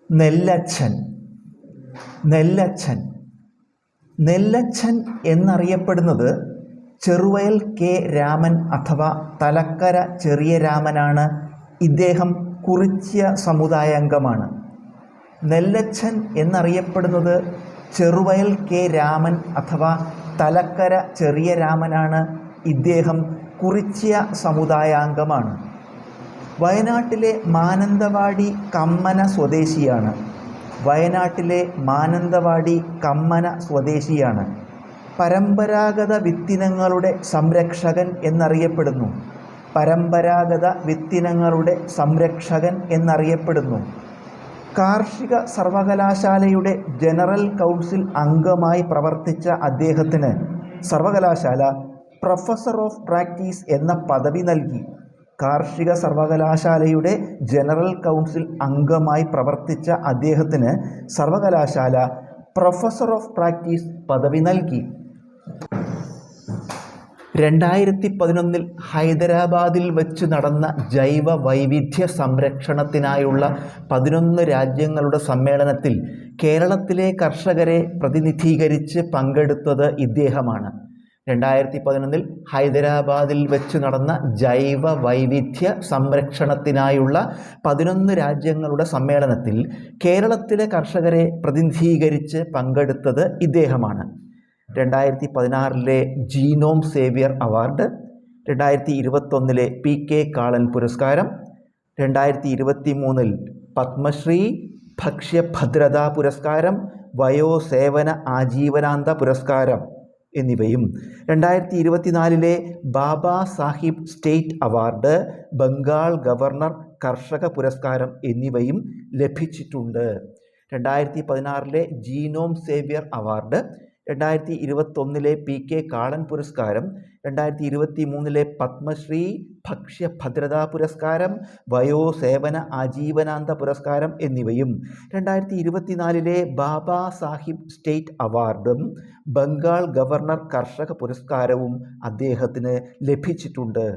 നെല്ലച്ഛൻ. നെല്ലച്ഛൻ നെല്ലച്ഛൻ എന്നറിയപ്പെടുന്നത് ചെറുവയൽ കെ രാമൻ അഥവാ തലക്കര ചെറിയ രാമനാണ്. ഇദ്ദേഹം കുറിച്യ സമുദായാംഗമാണ്. നെല്ലച്ഛൻ എന്നറിയപ്പെടുന്നത് ചെറുവയൽ കെ രാമൻ അഥവാ തലക്കര ചെറിയ രാമനാണ്. ഇദ്ദേഹം കുറിച്യ സമുദായാംഗമാണ്. വയനാട്ടിലെ മാനന്തവാടി കമ്മന സ്വദേശിയാണ്. വയനാട്ടിലെ മാനന്തവാടി കമ്മന സ്വദേശിയാണ്. പരമ്പരാഗത വിത്തിനങ്ങളുടെ സംരക്ഷകൻ എന്നറിയപ്പെടുന്നു. പരമ്പരാഗത വിത്തിനങ്ങളുടെ സംരക്ഷകൻ എന്നറിയപ്പെടുന്നു. കാർഷിക സർവകലാശാലയുടെ ജനറൽ കൗൺസിൽ അംഗമായി പ്രവർത്തിച്ച അദ്ദേഹത്തിന് സർവകലാശാല പ്രൊഫസർ ഓഫ് പ്രാക്ടീസ് എന്ന പദവി നൽകി. കാർഷിക സർവകലാശാലയുടെ ജനറൽ കൗൺസിൽ അംഗമായി പ്രവർത്തിച്ച അദ്ദേഹത്തിന് സർവകലാശാല പ്രൊഫസർ ഓഫ് പ്രാക്ടീസ് പദവി നൽകി. 2011 ഹൈദരാബാദിൽ വെച്ച് നടന്ന ജൈവ വൈവിധ്യ സംരക്ഷണത്തിനായുള്ള 11 രാജ്യങ്ങളുടെ സമ്മേളനത്തിൽ കേരളത്തിലെ കർഷകരെ പ്രതിനിധീകരിച്ച് പങ്കെടുത്തത് ഇദ്ദേഹമാണ്. 2011 ഹൈദരാബാദിൽ വെച്ച് നടന്ന ജൈവ വൈവിധ്യ സംരക്ഷണത്തിനായുള്ള 11 രാജ്യങ്ങളുടെ സമ്മേളനത്തിൽ കേരളത്തിലെ കർഷകരെ പ്രതിനിധീകരിച്ച് പങ്കെടുത്തത് ഇദ്ദേഹമാണ്. 2016 ജീനോം സേവ്യർ അവാർഡ്, 2021 PK കാളൻ പുരസ്കാരം, 2023 പത്മശ്രീ, ഭക്ഷ്യഭദ്രതാ പുരസ്കാരം, വയോസേവന ആജീവനാന്ത പുരസ്കാരം എന്നിവയും 2024 Baba Sahib state award, Bengal governor കർഷക പുരസ്കാരം എന്നിവയും ലഭിച്ചിട്ടുണ്ട്. 2016 ജീനോം സേവ്യർ അവാർഡ്, 2021 PK കാളൻ പുരസ്കാരം, 2023 പത്മശ്രീ, ഭക്ഷ്യഭദ്രതാ പുരസ്കാരം, വയോസേവന ആജീവനാന്ത പുരസ്കാരം എന്നിവയും 2024 ബാബാ സാഹിബ് സ്റ്റേറ്റ് അവാർഡും ബംഗാൾ ഗവർണർ കർഷക പുരസ്കാരവും അദ്ദേഹത്തിന് ലഭിച്ചിട്ടുണ്ട്.